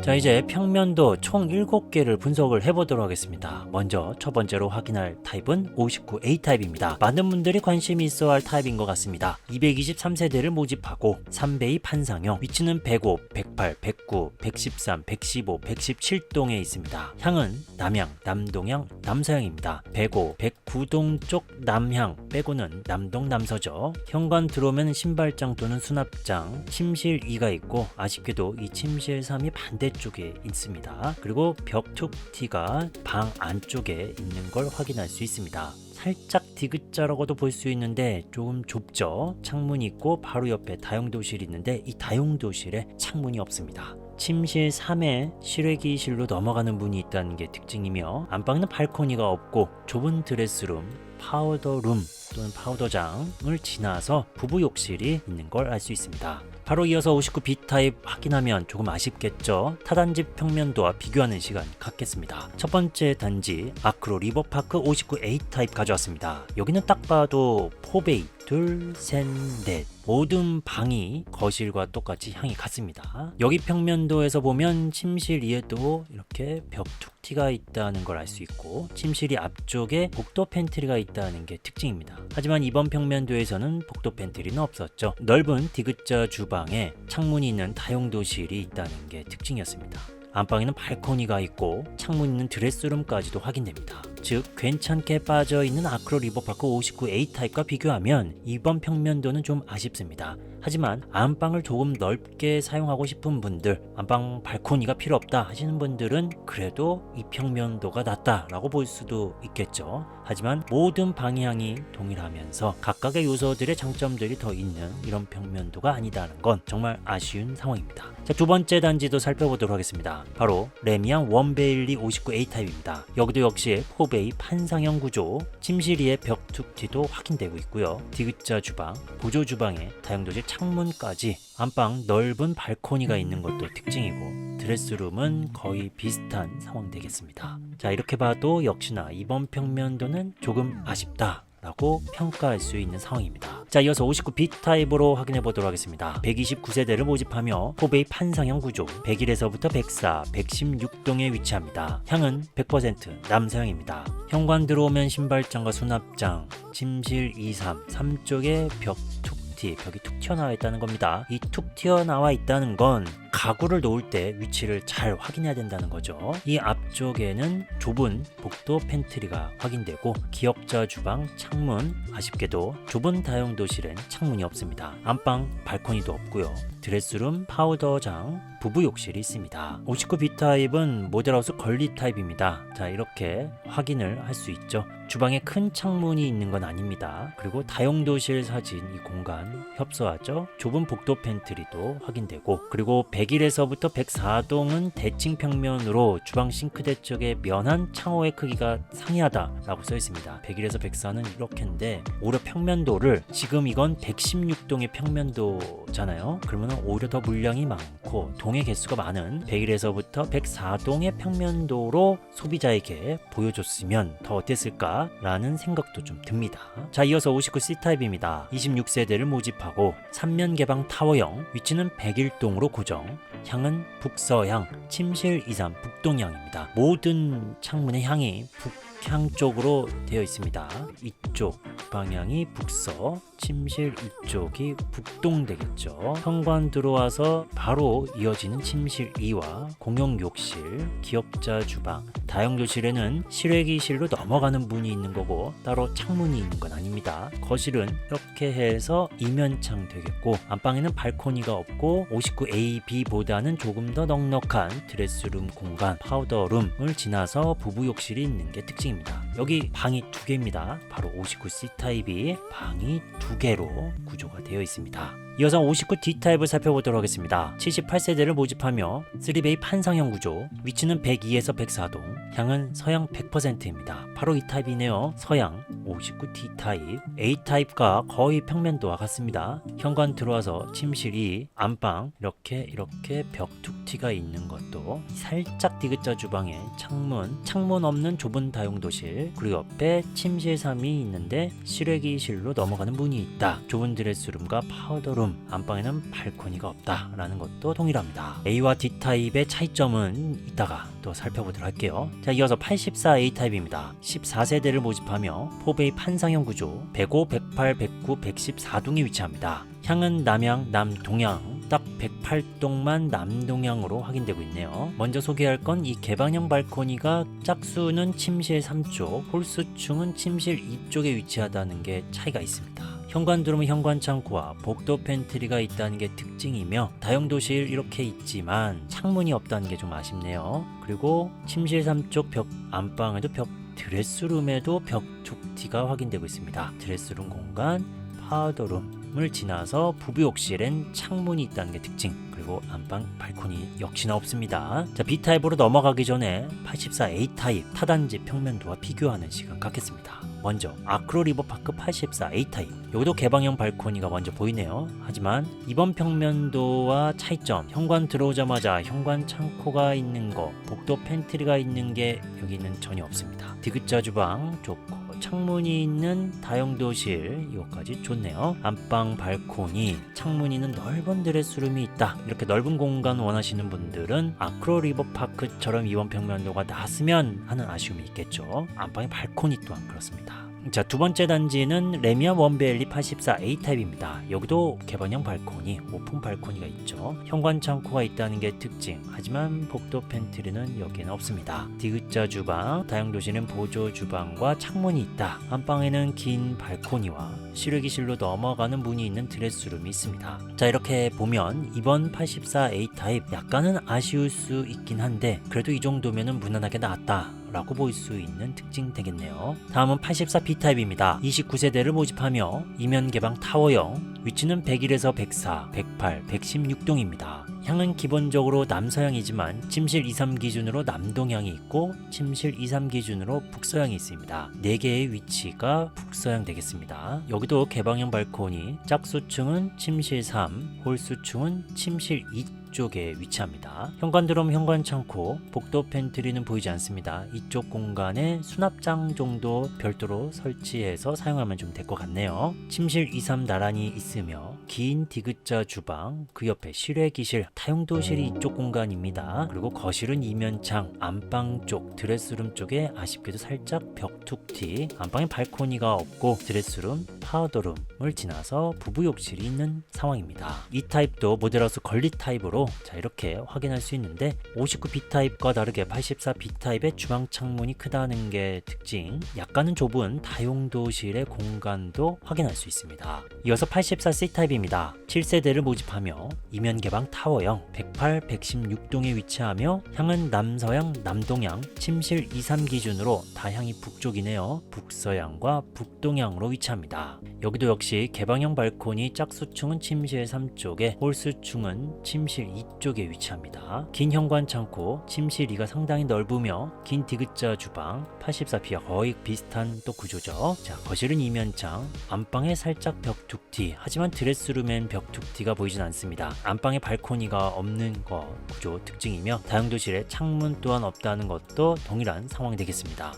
자, 이제 평면도 총 7개를 분석을 해보도록 하겠습니다. 먼저 첫 번째로 확인할 타입은 59A 타입입니다. 많은 분들이 관심이 있어 할 타입인 것 같습니다. 223세대를 모집하고 3배의 판상형, 위치는 105, 108, 109, 113, 115, 117동에 있습니다. 향은 남향, 남동향, 남서향입니다. 105, 109동 쪽 남향 빼고는 남동, 남서죠. 현관 들어오면 신발장 또는 수납장, 침실 2가 있고 아쉽게도 이 침실 3이 반대쪽에 있습니다. 그리고 벽툭티가 방 안쪽에 있는 걸 확인할 수 있습니다. 살짝 디귿자라고도 볼 수 있는데 조금 좁죠. 창문이 있고 바로 옆에 다용도실이 있는데 이 다용도실에 창문이 없습니다. 침실 3에 실외기실로 넘어가는 문이 있다는 게 특징이며 안방에는 발코니가 없고 좁은 드레스룸, 파우더룸 또는 파우더장을 지나서 부부 욕실이 있는 걸 알 수 있습니다. 바로 이어서 59B 타입 확인하면 조금 아쉽겠죠. 타단지 평면도와 비교하는 시간 갖겠습니다. 첫 번째 단지 아크로 리버파크 59A 타입 가져왔습니다. 여기는 딱 봐도 4베이 둘, 셋, 넷 모든 방이 거실과 똑같이 향이 같습니다. 여기 평면도에서 보면 침실 위에도 이렇게 벽툭티가 있다는 걸 알 수 있고 침실이 앞쪽에 복도 팬트리가 있다는 게 특징입니다. 하지만 이번 평면도에서는 복도 팬트리는 없었죠. 넓은 디귿자 주방에 창문이 있는 다용도실이 있다는 게 특징이었습니다. 안방에는 발코니가 있고 창문 있는 드레스룸까지도 확인됩니다. 즉 괜찮게 빠져있는 아크로 리버파크 59A 타입과 비교하면 이번 평면도는 좀 아쉽습니다. 하지만 안방을 조금 넓게 사용하고 싶은 분들, 안방 발코니가 필요 없다 하시는 분들은 그래도 이 평면도가 낫다라고 볼 수도 있겠죠. 하지만 모든 방향이 동일하면서 각각의 요소들의 장점들이 더 있는 이런 평면도가 아니다는 건 정말 아쉬운 상황입니다. 자, 두 번째 단지도 살펴보도록 하겠습니다. 바로 레미안 원베일리 59A 타입입니다. 여기도 역시 4베이 판상형 구조, 침실 위에 벽툭티도 확인되고 있고요. 디귿자 주방, 보조 주방에 다용도실 창문까지 안방 넓은 발코니가 있는 것도 특징이고 드레스룸은 거의 비슷한 상황 되겠습니다. 자, 이렇게 봐도 역시나 이번 평면도는 조금 아쉽다 라고 평가할 수 있는 상황입니다. 자, 이어서 59B 타입으로 확인해 보도록 하겠습니다. 129세대를 모집하며 4베이 판상형 구조, 101에서부터 104, 116동에 위치합니다. 향은 100% 남서향입니다. 현관 들어오면 신발장과 수납장, 침실 2, 3쪽에 벽이 툭 튀어나와 있다는 겁니다. 이 툭 튀어나와 있다는 건 가구를 놓을 때 위치를 잘 확인해야 된다는 거죠. 이 앞쪽에는 좁은 복도 팬트리가 확인되고 기역자 주방 창문, 아쉽게도 좁은 다용도실엔 창문이 없습니다. 안방 발코니도 없고요. 드레스룸, 파우더장, 부부 욕실이 있습니다. 59B 타입은 모델하우스 건립 타입입니다. 자, 이렇게 확인을 할 수 있죠. 주방에 큰 창문이 있는 건 아닙니다. 그리고 다용도실 사진 이 공간 협소하죠. 좁은 복도 팬트리도 확인되고 그리고 101에서부터 104동은 대칭 평면으로 주방 싱크대 쪽에 면한 창호의 크기가 상이하다라고 써 있습니다. 101에서 104는 이렇게인데 오히려 평면도를 지금 이건 116동의 평면도잖아요. 그러면 오히려 더 물량이 많고 동의 개수가 많은 101에서부터 104동의 평면도로 소비자에게 보여줬으면 더 어땠을까 라는 생각도 좀 듭니다. 자, 이어서 59C 타입입니다. 26세대를 모집하고 3면 개방 타워형, 위치는 101동으로 고정, 향은 북서향, 침실 2, 3 북동향입니다. 모든 창문의 향이 북향 쪽으로 되어 있습니다. 이쪽 방향이 북서, 침실 이쪽이 북동 되겠죠. 현관 들어와서 바로 이어지는 침실 2와 공용 욕실, 기역자 주방, 다용도실에는 실외기실로 넘어가는 문이 있는 거고 따로 창문이 있는 건 아닙니다. 거실은 이렇게 해서 이면창 되겠고 안방에는 발코니가 없고 59A, B보다는 조금 더 넉넉한 드레스룸 공간, 파우더룸을 지나서 부부 욕실이 있는 게 특징입니다. 여기 방이 2개입니다. 바로 59C 타입이 방이 2개로 구조가 되어 있습니다. 이어서 59D 타입을 살펴보도록 하겠습니다. 78세대를 모집하며 3베이 판상형 구조, 위치는 102에서 104동, 향은 서양 100%입니다. 바로 이 타입이네요. 서양 59D 타입, A 타입과 거의 평면도와 같습니다. 현관 들어와서 침실이 안방 이렇게 벽툭티가 있는 것도 살짝 디귿자 주방에 창문 없는 좁은 다용도실, 그리고 옆에 침실 3이 있는데 실외기실로 넘어가는 문이 있다. 좁은 드레스룸과 파우더룸 파워룸, 안방에는 발코니가 없다라는 것도 동일합니다. A와 D타입의 차이점은 이따가 또 살펴보도록 할게요. 자, 이어서 84 A타입입니다. 14세대를 모집하며 4베이 판상형 구조, 105, 108, 109, 114동에 위치합니다. 향은 남향, 남동향, 딱 108동만 남동향으로 확인되고 있네요. 먼저 소개할 건 이 개방형 발코니가 짝수는 침실 3쪽, 홀수층은 침실 2쪽에 위치하다는 게 차이가 있습니다. 현관들어오면 현관창고와 복도 팬트리가 있다는 게 특징이며 다용도실 이렇게 있지만 창문이 없다는 게 좀 아쉽네요. 그리고 침실 3쪽 벽 안방에도 벽, 드레스룸에도 벽 촉티가 확인되고 있습니다. 드레스룸 공간, 파우더룸을 지나서 부부욕실엔 창문이 있다는 게 특징, 그리고 안방 발코니 역시나 없습니다. 자, B타입으로 넘어가기 전에 84 A타입 타단지 평면도와 비교하는 시간 갖겠습니다. 먼저 아크로 리버파크 84 A타입, 여기도 개방형 발코니가 먼저 보이네요. 하지만 이번 평면도와 차이점, 현관 들어오자마자 현관 창고가 있는 거, 복도 팬트리가 있는 게 여기는 전혀 없습니다. 디귿자 주방 좋고 창문이 있는 다용도실 이것까지 좋네요. 안방 발코니, 창문이 있는 넓은 드레스룸이 있다. 이렇게 넓은 공간 원하시는 분들은 아크로 리버파크처럼 이번 평면도가 나왔으면 하는 아쉬움이 있겠죠. 안방의 발코니 또한 그렇습니다. 자, 두 번째 단지는 레미안 원베일리 84 A타입입니다. 여기도 개방형 발코니, 오픈 발코니가 있죠. 현관 창고가 있다는 게 특징, 하지만 복도 팬트리는 여기에는 없습니다. 디귿자 주방, 다용도실은 보조 주방과 창문이 있다. 안방에는 긴 발코니와 실외기실로 넘어가는 문이 있는 드레스룸이 있습니다. 자, 이렇게 보면 이번 84 A타입 약간은 아쉬울 수 있긴 한데 그래도 이 정도면은 무난하게 나왔다 라고 볼 수 있는 특징 되겠네요. 다음은 84 B타입입니다. 29세대를 모집하며 이면 개방 타워형, 위치는 101에서 104, 108, 116동입니다. 향은 기본적으로 남서향이지만 침실 2, 3 기준으로 남동향이 있고 침실 2, 3 기준으로 북서향이 있습니다. 4개의 위치가 북서향 되겠습니다. 여기도 개방형 발코니, 짝수층은 침실 3, 홀수층은 침실 2 쪽에 위치합니다. 현관 들어오면 현관 창고, 복도 팬트리는 보이지 않습니다. 이쪽 공간에 수납장 정도 별도로 설치해서 사용하면 좀 될 것 같네요. 침실 2, 3 나란히 있으며 긴 디귿자 주방, 그 옆에 실외기실, 다용도실이 이쪽 공간입니다. 그리고 거실은 이면창, 안방 쪽, 드레스룸 쪽에 아쉽게도 살짝 벽툭티, 안방에 발코니가 없고 드레스룸, 파우더룸을 지나서 부부욕실이 있는 상황입니다. 이 타입도 모델하우스 건립 타입으로 자, 이렇게 확인할 수 있는데 59 B타입과 다르게 84 B타입의 주방 창문이 크다는 게 특징, 약간은 좁은 다용도실의 공간도 확인할 수 있습니다. 이어서 84 C타입입니다. 7세대를 모집하며 이면 개방 타워형, 108, 116동에 위치하며 향은 남서향, 남동향, 침실 2, 3 기준으로 다향이 북쪽이네요. 북서향과 북동향으로 위치합니다. 여기도 역시 개방형 발코니, 짝수층은 침실 3쪽에, 홀수층은 침실 2쪽에 위치합니다. 긴 현관 창고, 침실 2가 상당히 넓으며 긴 디귿자 주방, 84B와 거의 비슷한 또 구조죠. 자, 거실은 이면창, 안방에 살짝 벽툭티, 하지만 드레스룸엔 벽툭티가 보이진 않습니다. 안방에 발코니가 없는 거 구조 특징이며 다용도실에 창문 또한 없다는 것도 동일한 상황이 되겠습니다.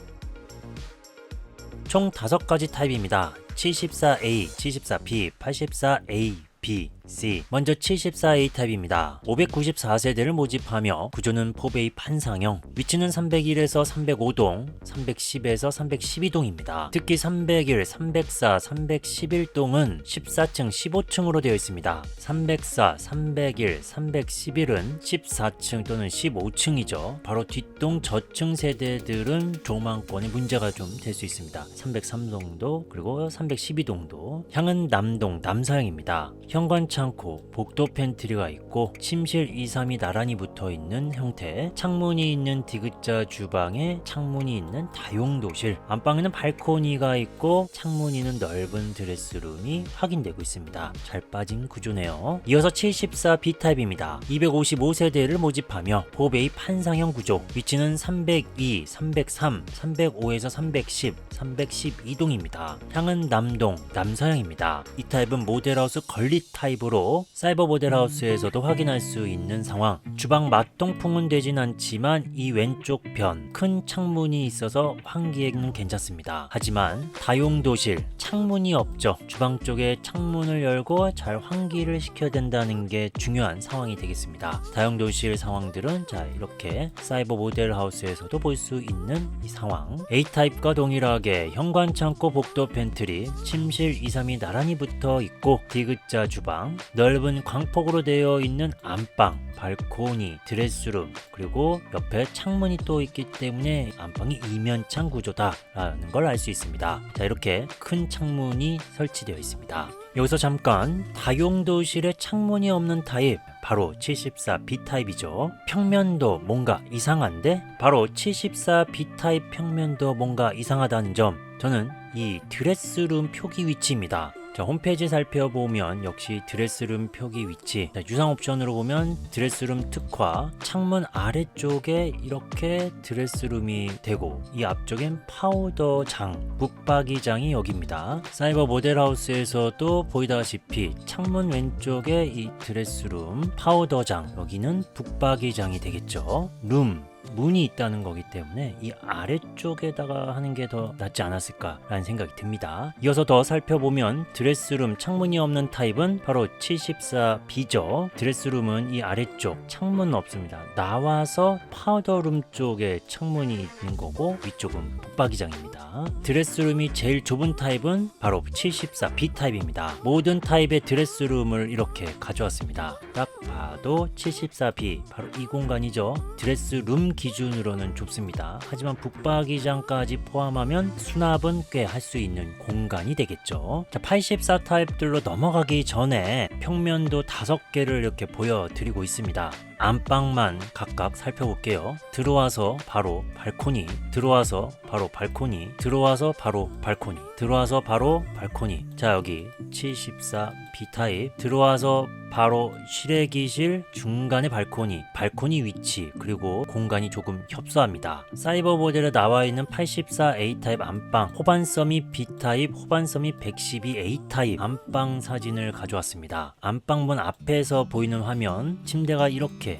총 5가지 타입입니다. 74A, 74B, 84A, B, C. 먼저 74A 타입입니다. 594세대를 모집하며 구조는 4베이 판상형, 위치는 301에서 305동, 310에서 312동입니다. 특히 301, 304, 311동은 14층, 15층으로 되어 있습니다. 304, 301, 311은 14층 또는 15층이죠. 바로 뒷동 저층 세대들은 조망권에 문제가 좀 될 수 있습니다. 303동도 그리고 312동도. 향은 남동, 남서향입니다. 현관 창고, 복도 팬트리가 있고 침실 2, 3이 나란히 붙어있는 형태, 창문이 있는 디귿자 주방에 창문이 있는 다용도실, 안방에는 발코니가 있고 창문이 있는 넓은 드레스룸이 확인되고 있습니다. 잘 빠진 구조네요. 이어서 74 B타입입니다. 255세대를 모집하며 4베이 판상형 구조, 위치는 302, 303, 305에서 310, 312동입니다. 향은 남동, 남서향입니다. 이 타입은 모델하우스 건립 타입으로 타입으로 사이버 모델하우스에서도 확인할 수 있는 상황. 주방 맞동풍은 되진 않지만 이 왼쪽 변 큰 창문이 있어서 환기에는 괜찮습니다. 하지만 다용도실 창문이 없죠. 주방 쪽에 창문을 열고 잘 환기를 시켜야 된다는 게 중요한 상황이 되겠습니다. 다용도실 상황들은 자 이렇게 사이버 모델하우스에서도 볼 수 있는 이 상황. A타입과 동일하게 현관 창고, 복도 팬트리, 침실 2, 3이 나란히 붙어 있고 D자 주방, 넓은 광폭으로 되어 있는 안방, 발코니, 드레스룸, 그리고 옆에 창문이 또 있기 때문에 안방이 이면창 구조다라는 걸 알 수 있습니다. 자 이렇게 큰 창문이 설치되어 있습니다. 여기서 잠깐 다용도실에 창문이 없는 타입 바로 74B 타입이죠. 평면도 뭔가 이상한데 바로 74B 타입 평면도 뭔가 이상하다는 점, 저는 이 드레스룸 표기 위치입니다. 자, 홈페이지 살펴보면 역시 드레스룸 표기 위치, 자, 유상 옵션으로 보면 드레스룸 특화, 창문 아래쪽에 이렇게 드레스룸이 되고 이 앞쪽엔 파우더장, 붙박이장이 여기입니다. 사이버 모델하우스에서도 보이다시피 창문 왼쪽에 이 드레스룸, 파우더장, 여기는 붙박이장이 되겠죠. 룸, 문이 있다는 거기 때문에 이 아래쪽에다가 하는 게 더 낫지 않았을까라는 생각이 듭니다. 이어서 더 살펴보면 드레스룸 창문이 없는 타입은 바로 74B죠. 드레스룸은 이 아래쪽 창문 없습니다. 나와서 파우더룸 쪽에 창문이 있는 거고 위쪽은 붙박이장입니다. 드레스룸이 제일 좁은 타입은 바로 74B 타입입니다. 모든 타입의 드레스룸을 이렇게 가져왔습니다. 딱 봐도 74B 바로 이 공간이죠. 드레스룸 기준으로는 좁습니다. 하지만 붙박이장까지 포함하면 수납은 꽤 할 수 있는 공간이 되겠죠. 자, 84 타입들로 넘어가기 전에 평면도 5개를 이렇게 보여드리고 있습니다. 안방만 각각 살펴볼게요. 들어와서 바로 발코니, 들어와서 바로 발코니, 들어와서 바로 발코니, 들어와서 바로 발코니. 자 여기 74B 타입, 들어와서 바로 실외기실 중간에 발코니, 발코니 위치, 그리고 공간이 조금 협소합니다. 사이버 모델에 나와 있는 84A 타입 안방, 호반서밋 B 타입, 호반서밋 112A 타입 안방 사진을 가져왔습니다. 안방문 앞에서 보이는 화면, 침대가 이렇게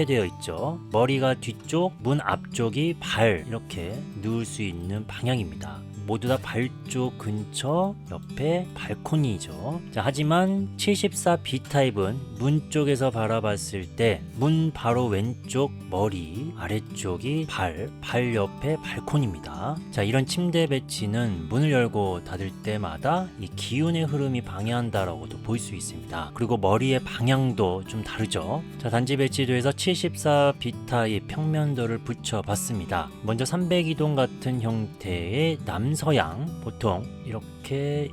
되어 있죠. 머리가 뒤쪽, 문 앞쪽이 발 이렇게 누울 수 있는 방향입니다. 모두 다 발 쪽 근처 옆에 발코니죠. 자, 하지만 74B 타입은 문 쪽에서 바라봤을 때 문 바로 왼쪽 머리, 아래쪽이 발 옆에 발코니입니다. 자, 이런 침대 배치는 문을 열고 닫을 때마다 이 기운의 흐름이 방해한다라고도 볼 수 있습니다. 그리고 머리의 방향도 좀 다르죠. 자, 단지 배치도에서 74B 타입 평면도를 붙여봤습니다. 먼저 302동 같은 형태의 남서양, 보통 이렇게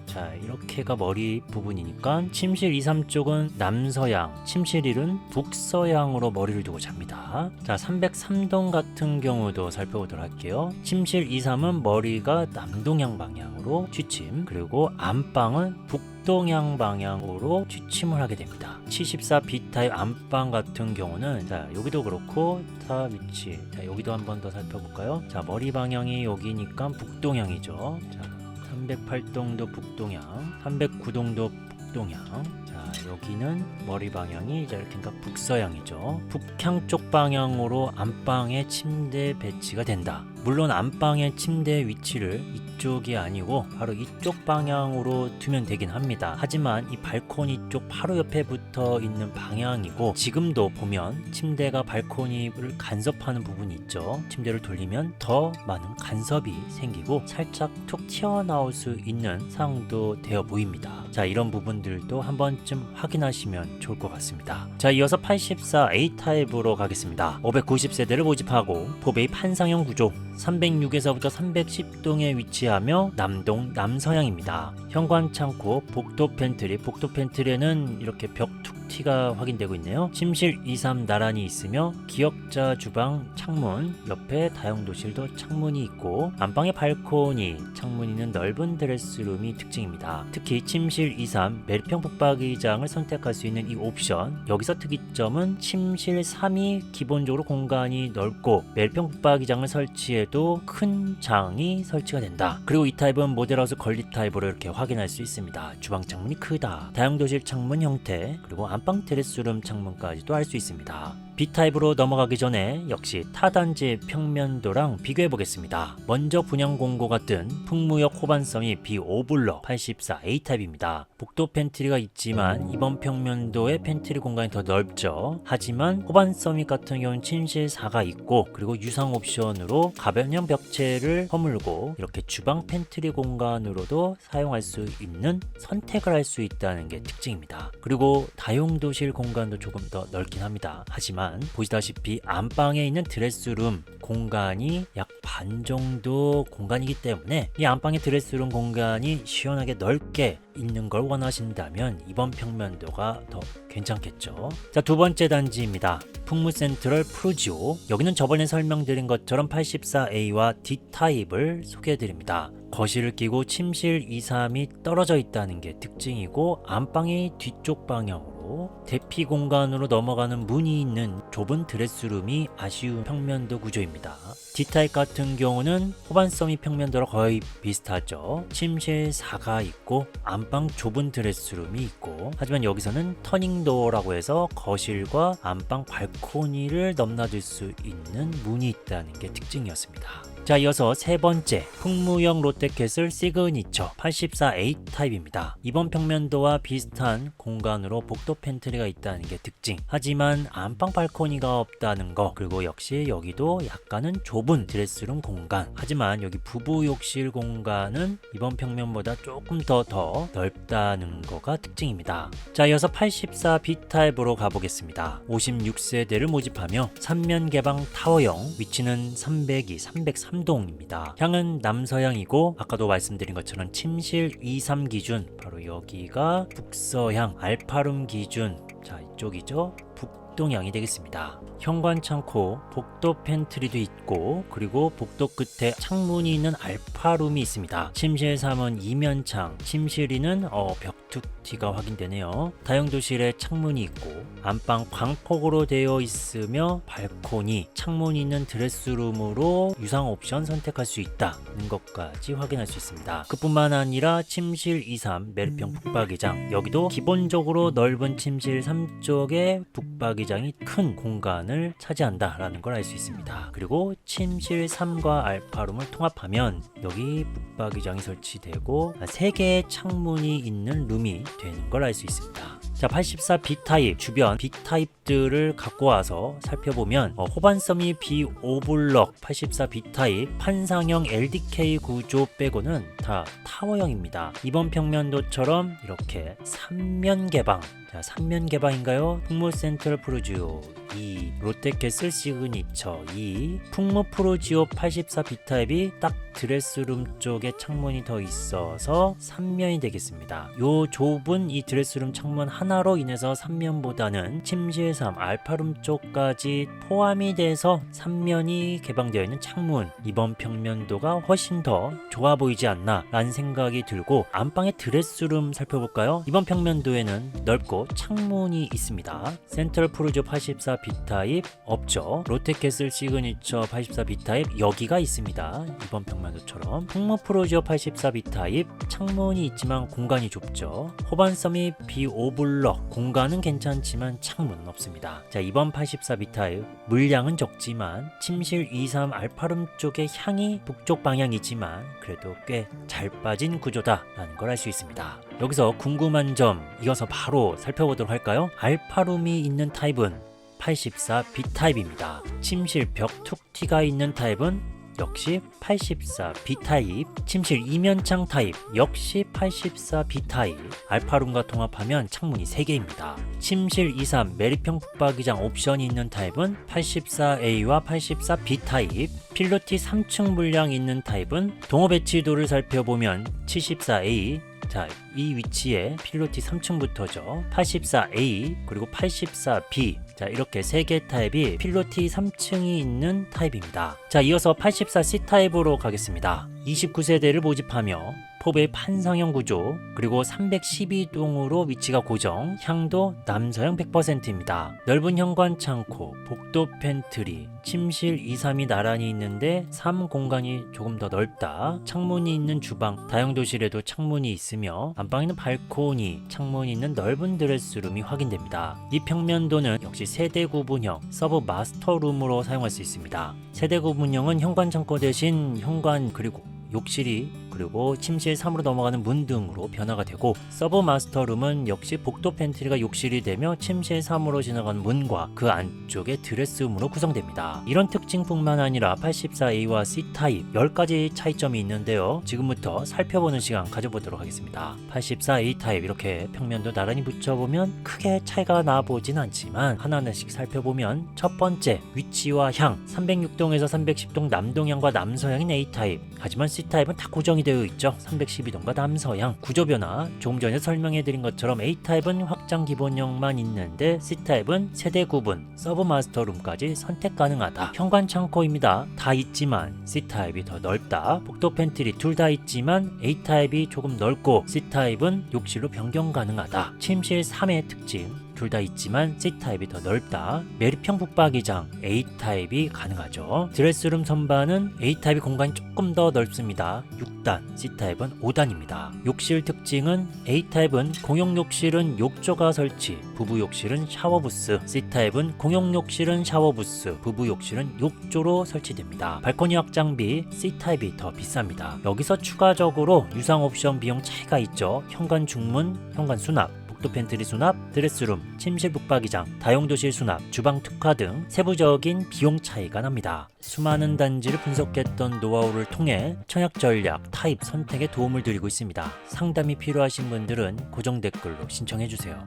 자 이렇게가 머리 부분이니까 침실 2, 3쪽은 남서양, 침실 1은 북서양으로 머리를 두고 잡니다. 자 303동 같은 경우도 살펴보도록 할게요. 침실 2, 3은 머리가 남동향 방향으로 취침, 그리고 안방은 북동향 방향으로 취침을 하게 됩니다. 74B 타입 안방 같은 경우는 자 여기도 그렇고 타 위치, 자 여기도 한 번 더 살펴볼까요? 자 머리 방향이 여기니까 북동향이죠. 자 308동도 북동향, 309동도 북동향. 자 여기는 머리 방향이 이렇게니까 북서향이죠. 북향 쪽 방향으로 안방에 침대 배치가 된다. 물론 안방의 침대 위치를 이쪽이 아니고 바로 이쪽 방향으로 두면 되긴 합니다. 하지만 이 발코니 쪽 바로 옆에 붙어 있는 방향이고, 지금도 보면 침대가 발코니를 간섭하는 부분이 있죠. 침대를 돌리면 더 많은 간섭이 생기고 살짝 툭 튀어나올 수 있는 상황도 되어 보입니다. 자 이런 부분들도 한 번쯤 확인하시면 좋을 것 같습니다. 자 이어서 84A 타입으로 가겠습니다. 590세대를 모집하고 포베이 판상형 구조, 306에서부터 310동에 위치하며 남동 남서향입니다. 현관 창고, 복도 팬트리, 복도 팬트리에는 이렇게 벽 툭 T가 확인되고 있네요. 침실 2, 3 나란히 있으며 기역자 주방 창문, 옆에 다용도실도 창문이 있고 안방에 발코니, 창문 있는 넓은 드레스룸이 특징입니다. 특히 침실 2, 3 메리평 북박이장을 선택할 수 있는 이 옵션, 여기서 특이점은 침실 3이 기본적으로 공간이 넓고 메리평 북박이장을 설치해도 큰 장이 설치가 된다. 그리고 이 타입은 모델하우스 건립 타입으로 이렇게 확인할 수 있습니다. 주방 창문이 크다, 다용도실 창문 형태, 그리고 안방 드레스룸 창문까지도 알 수 있습니다. B타입으로 넘어가기 전에 역시 타단지 평면도랑 비교해 보겠습니다. 먼저 분양 공고 같은 풍무역 호반섬이 B5블럭 84A 타입입니다. 복도 팬트리가 있지만 이번 평면도의 팬트리 공간이 더 넓죠. 하지만 호반섬이 같은 경우는 침실 4가 있고, 그리고 유상 옵션으로 가변형 벽체를 허물고 이렇게 주방 팬트리 공간으로도 사용할 수 있는 선택을 할 수 있다는 게 특징입니다. 그리고 다용도실 공간도 조금 더 넓긴 합니다. 하지만 보시다시피 안방에 있는 드레스룸 공간이 약 반 정도 공간이기 때문에 이 안방의 드레스룸 공간이 시원하게 넓게 있는 걸 원하신다면 이번 평면도가 더 괜찮겠죠. 자, 두 번째 단지입니다. 풍무 센트럴 프루지오. 여기는 저번에 설명드린 것처럼 84A와 D타입을 소개해드립니다. 거실을 끼고 침실 2, 3이 떨어져 있다는 게 특징이고, 안방이 뒤쪽 방향으로 대피 공간으로 넘어가는 문이 있는 좁은 드레스룸이 아쉬운 평면도 구조입니다. D타입 같은 경우는 호반섬이 평면도랑 거의 비슷하죠. 침실 4가 있고 안방 좁은 드레스룸이 있고, 하지만 여기서는 터닝도어라고 해서 거실과 안방 발코니를 넘나들 수 있는 문이 있다는 게 특징이었습니다. 자, 이어서 세 번째, 풍무역 롯데캐슬 시그니처 84A 타입입니다. 이번 평면도와 비슷한 공간으로 복도 팬트리가 있다는 게 특징. 하지만 안방 발코니가 없다는 거, 그리고 역시 여기도 약간은 좁은 드레스룸 공간. 하지만 여기 부부 욕실 공간은 이번 평면보다 조금 더 넓다는 거가 특징입니다. 자, 이어서 84B 타입으로 가보겠습니다. 56세대를 모집하며 3면 개방 타워형, 위치는 302, 303동입니다. 향은 남서향이고, 아까도 말씀드린 것처럼 침실 2, 3 기준, 바로 여기가 북서향, 알파룸 기준, 자, 이쪽이죠. 북동향이 되겠습니다. 현관 창고, 복도 팬트리도 있고, 그리고 복도 끝에 창문이 있는 알파룸이 있습니다. 침실 3은 이면창, 침실 2는 벽툭티가 확인되네요. 다용도실에 창문이 있고, 안방 광폭으로 되어 있으며 발코니, 창문이 있는 드레스룸으로 유상 옵션 선택할 수 있다는 것까지 확인할 수 있습니다. 그뿐만 아니라 침실 2, 3 메리평 북박이장, 여기도 기본적으로 넓은 침실 3쪽에 북박이장이 큰 공간을 차지한다라는 걸 알 수 있습니다. 그리고 침실 3과 알파룸을 통합하면 여기 북박이장이 설치되고 3개의 창문이 있는 룸이 되는 걸 알 수 있습니다. 자, 84B 타입, 주변 B 타입들을 갖고 와서 살펴보면 호반섬이 B5블럭 84B 타입 판상형 LDK 구조 빼고는 다 타워형입니다. 이번 평면도처럼 이렇게 3면 개방, 자, 3면 개방인가요? 풍무 센트럴 프루지오 2, 롯데캐슬 시그니처 2, 풍무 프루지오 84B 타입이 딱 드레스룸 쪽에 창문이 더 있어서 3면이 되겠습니다. 요 좁은 이 드레스룸 창문 하나로 인해서 3면보다는 침실 3, 알파룸 쪽까지 포함이 돼서 3면이 개방되어 있는 창문, 이번 평면도가 훨씬 더 좋아 보이지 않나 라는 생각이 들고, 안방의 드레스룸 살펴볼까요? 이번 평면도에는 넓고 창문이 있습니다. 센트럴 프루지오 84B 타입 없죠. 롯데캐슬 시그니처 84B 타입 여기가 있습니다. 이번 평면도처럼. 풍무 프루지오 84B 타입 창문이 있지만 공간이 좁죠. 호반섬이 B5블럭 공간은 괜찮지만 창문은 없습니다. 자, 이번 84B 타입 물량은 적지만 침실 2, 3 알파룸 쪽의 향이 북쪽 방향이지만 그래도 꽤 잘 빠진 구조다라는 걸 알 수 있습니다. 여기서 궁금한 점 이어서 바로 살펴보도록 할까요? 알파룸이 있는 타입은 84B 타입입니다. 침실 벽 툭티가 있는 타입은 역시 84B 타입, 침실 이면창 타입 역시 84B 타입, 알파룸과 통합하면 창문이 3개입니다. 침실 2, 3 메리평 북박이장 옵션이 있는 타입은 84A와 84B 타입, 필로티 3층 물량 있는 타입은 동호 배치도를 살펴보면 74A, 자, 이 위치에 필로티 3층부터죠. 84A 그리고 84B. 자, 이렇게 3개 타입이 필로티 3층이 있는 타입입니다. 자, 이어서 84C 타입으로 가겠습니다. 29세대를 모집하며 포베이 판상형 구조, 그리고 312동으로 위치가 고정, 향도 남서형 100%입니다. 넓은 현관 창고, 복도 팬트리, 침실 2, 3이 나란히 있는데 3 공간이 조금 더 넓다. 창문이 있는 주방, 다용도실에도 창문이 있으며 안방에는 발코니, 창문이 있는 넓은 드레스룸이 확인됩니다. 이 평면도는 역시 세대 구분형 서브 마스터룸으로 사용할 수 있습니다. 세대 구분형은 현관 창고 대신 현관 그리고 욕실이 그리고 침실 3으로 넘어가는 문 등으로 변화가 되고, 서브 마스터룸은 역시 복도 팬트리가 욕실이 되며 침실 3으로 지나가는 문과 그 안쪽에 드레스룸으로 구성됩니다. 이런 특징뿐만 아니라 84A와 C타입 10가지 차이점이 있는데요. 지금부터 살펴보는 시간 가져보도록 하겠습니다. 84A 타입 이렇게 평면도 나란히 붙여보면 크게 차이가 나보진 않지만 하나하나씩 살펴보면, 첫 번째 위치와 향, 306동에서 310동 남동향과 남서향인 A타입, 하지만 C타입은 다 고정이 되어 있죠. 312동과 남서향. 구조 변화, 조금 전에 설명해드린 것처럼 A타입은 확장 기본형만 있는데 C타입은 세대 구분, 서브 마스터룸까지 선택 가능하다. 현관 창고입니다. 다 있지만 C타입이 더 넓다. 복도 팬트리 둘 다 있지만 A타입이 조금 넓고 C타입은 욕실로 변경 가능하다. 침실 3의 특징, 둘 다 있지만 C타입이 더 넓다. 매립형 붙박이장 A타입이 가능하죠. 드레스룸 선반은 A타입이 공간이 조금 더 넓습니다. 6단, C타입은 5단입니다. 욕실 특징은 A타입은 공용 욕실은 욕조가 설치, 부부 욕실은 샤워부스, C타입은 공용 욕실은 샤워부스, 부부 욕실은 욕조로 설치됩니다. 발코니 확장비 C타입이 더 비쌉니다. 여기서 추가적으로 유상 옵션 비용 차이가 있죠. 현관 중문, 현관 수납, 복도 팬트리 수납, 드레스룸, 침실 붙박이장, 다용도실 수납, 주방 특화 등 세부적인 비용 차이가 납니다. 수많은 단지를 분석했던 노하우를 통해 청약 전략, 타입 선택에 도움을 드리고 있습니다. 상담이 필요하신 분들은 고정 댓글로 신청해주세요.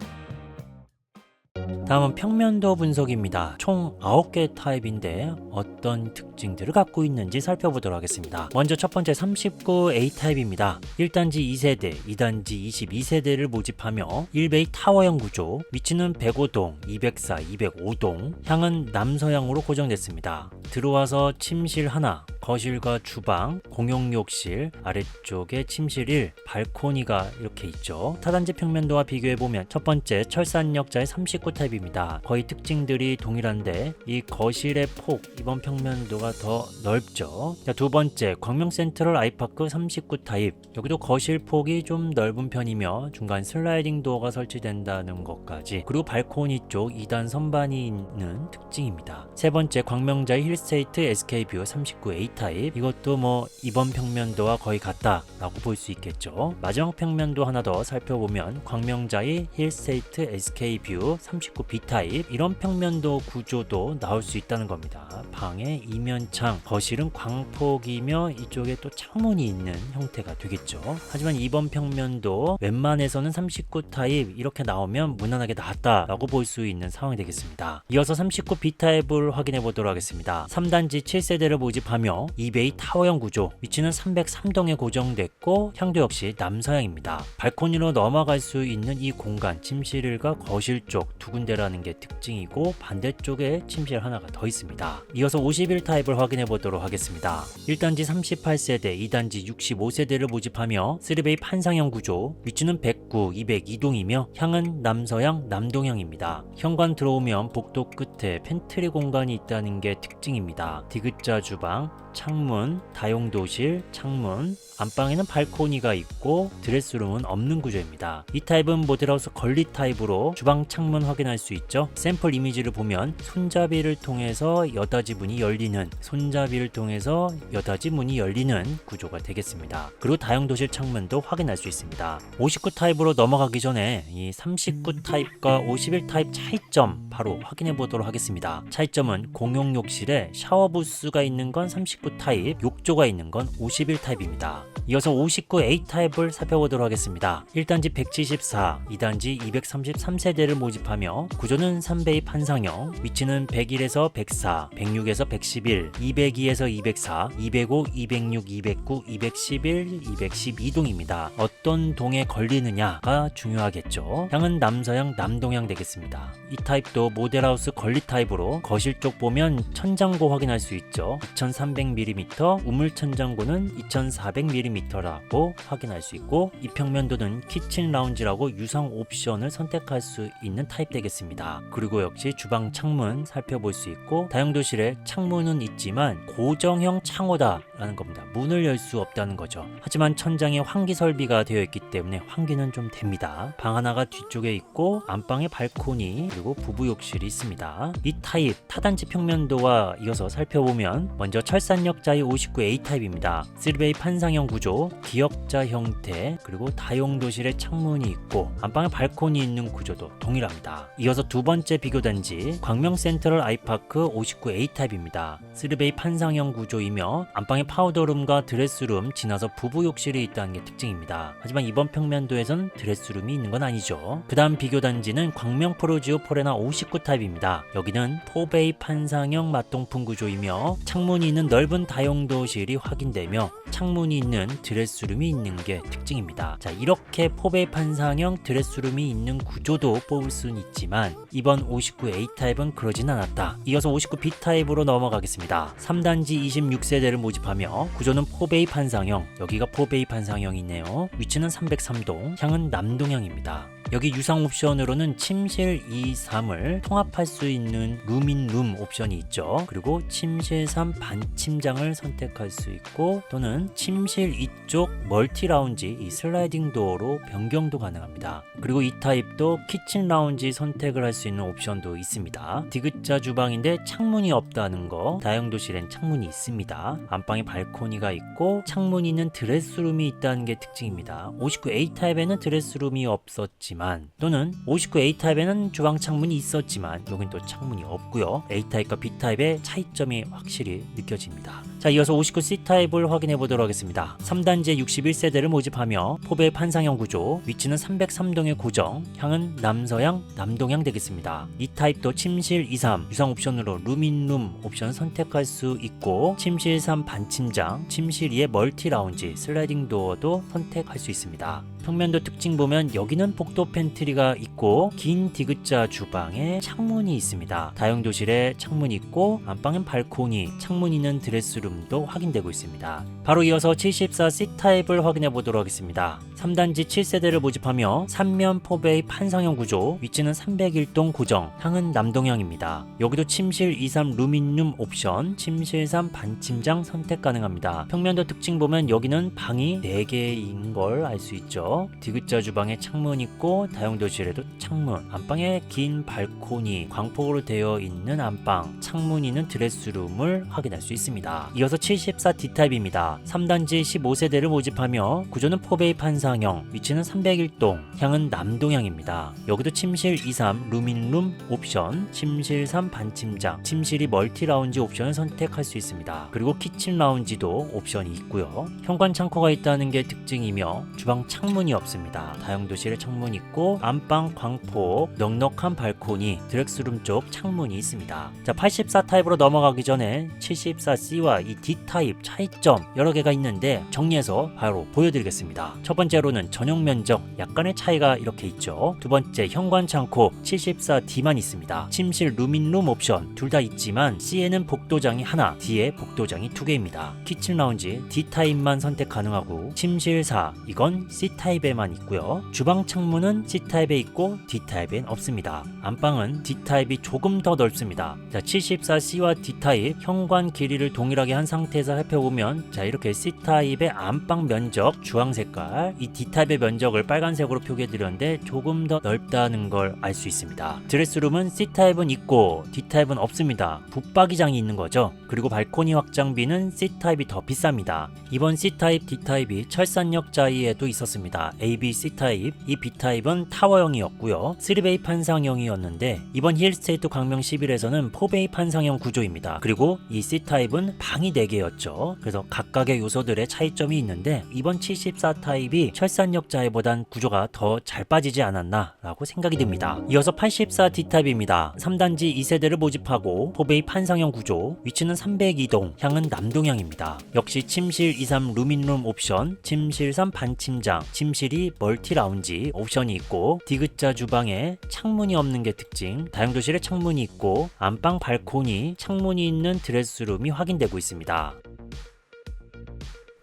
다음은 평면도 분석입니다. 총 9개 타입인데 어떤 특징들을 갖고 있는지 살펴보도록 하겠습니다. 먼저 첫 번째 39A 타입입니다. 1단지 2세대, 2단지 22세대를 모집하며 1베이 타워형 구조, 위치는 105동, 204, 205동, 향은 남서향으로 고정됐습니다. 들어와서 침실 하나, 거실과 주방, 공용 욕실, 아래쪽에 침실 1, 발코니가 이렇게 있죠. 타단지 평면도와 비교해보면 첫 번째 철산역자의 39 타입입니다. 거의 특징들이 동일한데 이 거실의 폭, 이번 평면도가 더 넓죠. 자, 두 번째 광명센트럴 아이파크 39 타입, 여기도 거실 폭이 좀 넓은 편이며 중간 슬라이딩 도어가 설치된다는 것까지, 그리고 발코니 쪽 2단 선반이 있는 특징입니다. 세 번째 광명자의 힐스테이트 SK뷰 39A 타입, 이것도 뭐 이번 평면도와 거의 같다라고 볼 수 있겠죠. 마지막 평면도 하나 더 살펴보면 광명자의 힐스테이트 SK뷰 39B 타입, 이런 평면도 구조도 나올 수 있다는 겁니다. 방에 이면창, 거실은 광폭이며 이쪽에 또 창문이 있는 형태가 되겠죠. 하지만 이번 평면도 웬만해서는 39 타입 이렇게 나오면 무난하게 나왔다라고 볼 수 있는 상황이 되겠습니다. 이어서 39B 타입을 확인해 보도록 하겠습니다. 3단지 7세대를 모집하며 2베이 타워형 구조, 위치는 303동에 고정됐고 향도 역시 남서향입니다. 발코니로 넘어갈 수 있는 이 공간, 침실 1과 거실 쪽 두 군데라는 게 특징이고 반대쪽에 침실 하나가 더 있습니다. 이어서 51 타입을 확인해 보도록 하겠습니다. 1단지 38세대, 2단지 65세대를 모집하며 3베이 판상형 구조, 위치는 109, 202동이며 향은 남서향, 남동향입니다. 현관 들어오면 복도 끝에 팬트리 공간이 있다는 게 특징입니다. 디귿자 주방, 창문, 다용도실, 창문, 안방에는 발코니가 있고 드레스룸은 없는 구조입니다. 이 타입은 모델하우스 건리 타입으로 주방 창문 확인할 수 있죠. 샘플 이미지를 보면 손잡이를 통해서 여닫이 문이 열리는, 손잡이를 통해서 여닫이 문이 열리는 구조가 되겠습니다. 그리고 다용도실 창문도 확인할 수 있습니다. 59 타입으로 넘어가기 전에 이 39 타입과 51 타입 차이점 바로 확인해 보도록 하겠습니다. 차이점은 공용 욕실에 샤워부스가 있는 건 39 타입, 욕조가 있는 건 51 타입입니다. 이어서 59 A타입을 살펴보도록 하겠습니다. 1단지 174, 2단지 233세대를 모집하며 구조는 3베이 판상형, 위치는 101에서 104, 106에서 111, 202에서 204, 205, 206, 209, 211, 212동입니다. 어떤 동에 걸리느냐가 중요하겠죠. 향은 남서향, 남동향 되겠습니다. 이 타입도 모델하우스 건립 타입으로 거실 쪽 보면 천장고 확인할 수 있죠. 2300mm, 우물 천장고는 2400mm라고 확인할 수 있고, 이 평면도는 키친 라운지라고 유상 옵션을 선택할 수 있는 타입 되겠습니다. 그리고 역시 주방 창문 살펴볼 수 있고, 다용도실에 창문은 있지만 고정형 창호다라는 겁니다. 문을 열 수 없다는 거죠. 하지만 천장에 환기 설비가 되어 있기 때문에 환기는 좀 됩니다. 방 하나가 뒤쪽에 있고 안방에 발코니 그리고 부부 욕실이 있습니다. 이 타입 타단지 평면도와 이어서 살펴보면 먼저 철산역 자이 59A 타입입니다. 3베이 판상형 구조, 기역자 형태, 그리고 다용도실에 창문이 있고 안방에 발코니 있는 구조도 동일합니다. 이어서 두 번째 비교단지 광명 센트럴 아이파크 59A 타입입니다. 3베이 판상형 구조이며 안방에 파우더룸과 드레스룸 지나서 부부 욕실이 있다는 게 특징입니다. 하지만 이번 평면도에선 드레스룸이 있는 건 아니죠. 그 다음 비교단지는 광명 프로지오 포레나 59 타입입니다. 여기는 4베이 판상형 맞동풍 구조이며 창문이 있는 넓은 다용도실이 확인되며 창문이 있는 드레스룸이 있는 게 특징입니다. 자, 이렇게 4베이 판상형 드레스룸이 있는 구조도 뽑을 수는 있지만 이번 59A 타입은 그러진 않았다. 이어서 59B 타입으로 넘어가겠습니다. 3단지 26세대를 모집하며 구조는 4베이 판상형, 여기가 4베이 판상형이네요. 위치는 303동, 향은 남동향입니다. 여기 유상 옵션으로는 침실 2, 3을 통합할 수 있는 룸인룸 옵션이 있죠. 그리고 침실 3 반침장을 선택할 수 있고, 또는 침실 2쪽 멀티 라운지 이 슬라이딩 도어로 변경도 가능합니다. 그리고 이 타입도 키친 라운지 선택을 할 수 있는 옵션도 있습니다. 디귿자 주방인데 창문이 없다는 거, 다용도실엔 창문이 있습니다. 안방에 발코니가 있고 창문이 있는 드레스룸이 있다는 게 특징입니다. 59A 타입에는 드레스룸이 없었지만, 또는 59A 타입에는 주방 창문이 있었지만 여긴 또 창문이 없고요. A 타입과 B 타입의 차이점이 확실히 느껴집니다. 자, 이어서 59C 타입을 확인해 보도록 하겠습니다. 3단지에 61세대를 모집하며 4베이 판상형 구조, 위치는 303동의 고정, 향은 남서향, 남동향 되겠습니다. 이 타입도 침실 2, 3 유상 옵션으로 룸인룸 옵션 선택할 수 있고, 침실 3 반침장, 침실 2의 멀티 라운지, 슬라이딩 도어도 선택할 수 있습니다. 평면도 특징 보면 여기는 복도 팬트리가 있고 긴 디귿자 주방에 창문이 있습니다. 다용도실에 창문이 있고 안방엔 발코니, 창문 있는 드레스룸도 확인되고 있습니다. 바로 이어서 74C 타입을 확인해 보도록 하겠습니다. 3단지 7세대를 모집하며 3면 4베이 판상형 구조, 위치는 301동 고정, 향은 남동향입니다. 여기도 침실 2, 3 룸인룸 옵션, 침실 3 반침장 선택 가능합니다. 평면도 특징 보면 여기는 방이 4개인 걸 알 수 있죠. 디귿자 주방에 창문 있고 다용도실에도 창문, 안방에 긴 발코니, 광폭으로 되어 있는 안방, 창문 있는 드레스룸을 확인할 수 있습니다. 이어서 74D 타입입니다. 3단지 15세대를 모집하며 구조는 4베이 판상형, 위치는 301동, 향은 남동향입니다. 여기도 침실 2, 3 룸인룸 옵션, 침실 3 반침장, 침실이 멀티 라운지 옵션을 선택할 수 있습니다. 그리고 키친 라운지도 옵션이 있고요. 현관 창고가 있다는 게 특징이며 주방 창문이 없습니다. 다용도실에 창문 있고 안방 광폭, 넉넉한 발코니, 드렉스룸 쪽 창문이 있습니다. 자, 84 타입으로 넘어가기 전에 74C와 이 D 타입 차이점 여러 개가 있는데 정리해서 바로 보여드리겠습니다. 첫 번째로는 전용 면적 약간의 차이가 이렇게 있죠. 두 번째, 현관 창고 74D만 있습니다. 침실 룸인룸 옵션 둘 다 있지만 C에는 복도장이 하나, D에 복도장이 두 개입니다. 키친 라운지 D 타입만 선택 가능하고, 침실 4 이건 C 타입에만 있고요. 주방 창문은 C 타입에 있고 D 타입엔 없습니다. 안방은 D 타입이 조금 더 넓습니다. 자, 74C와 D 타입 현관 길이를 동일하게 한 상태에서 살펴보면, 자, 이렇게 C 타입의 안방 면적 주황 색깔, 이 D 타입의 면적을 빨간색으로 표기해 드렸는데 조금 더 넓다는 걸 알 수 있습니다. 드레스룸은 C 타입은 있고 D 타입은 없습니다. 붙박이장이 있는 거죠. 그리고 발코니 확장비는 C 타입이 더 비쌉니다. 이번 C 타입, D 타입이 철산역 자이에도 있었습니다. 있습니다. A, B, C 타입. 이 B 타입은 타워형이었고요. 3베이 판상형이었는데 이번 힐스테이트 광명 11에서는 4베이 판상형 구조입니다. 그리고 이 C 타입은 방이 4개였죠. 그래서 각각의 요소들의 차이점이 있는데 이번 74 타입이 철산역자해보단 구조가 더 잘 빠지지 않았나 라고 생각이 듭니다. 이어서 84 D 타입입니다. 3단지 2세대를 모집하고 4베이 판상형 구조, 위치는 302동, 향은 남동향입니다. 역시 침실 23 루민룸 옵션, 침실 3 반침장, 침실 2 멀티 라운지 옵션이 있고 디귿자 주방에 창문이 없는 게 특징, 다용도실에 창문이 있고 안방 발코니, 창문이 있는 드레스룸이 확인되고 있습니다.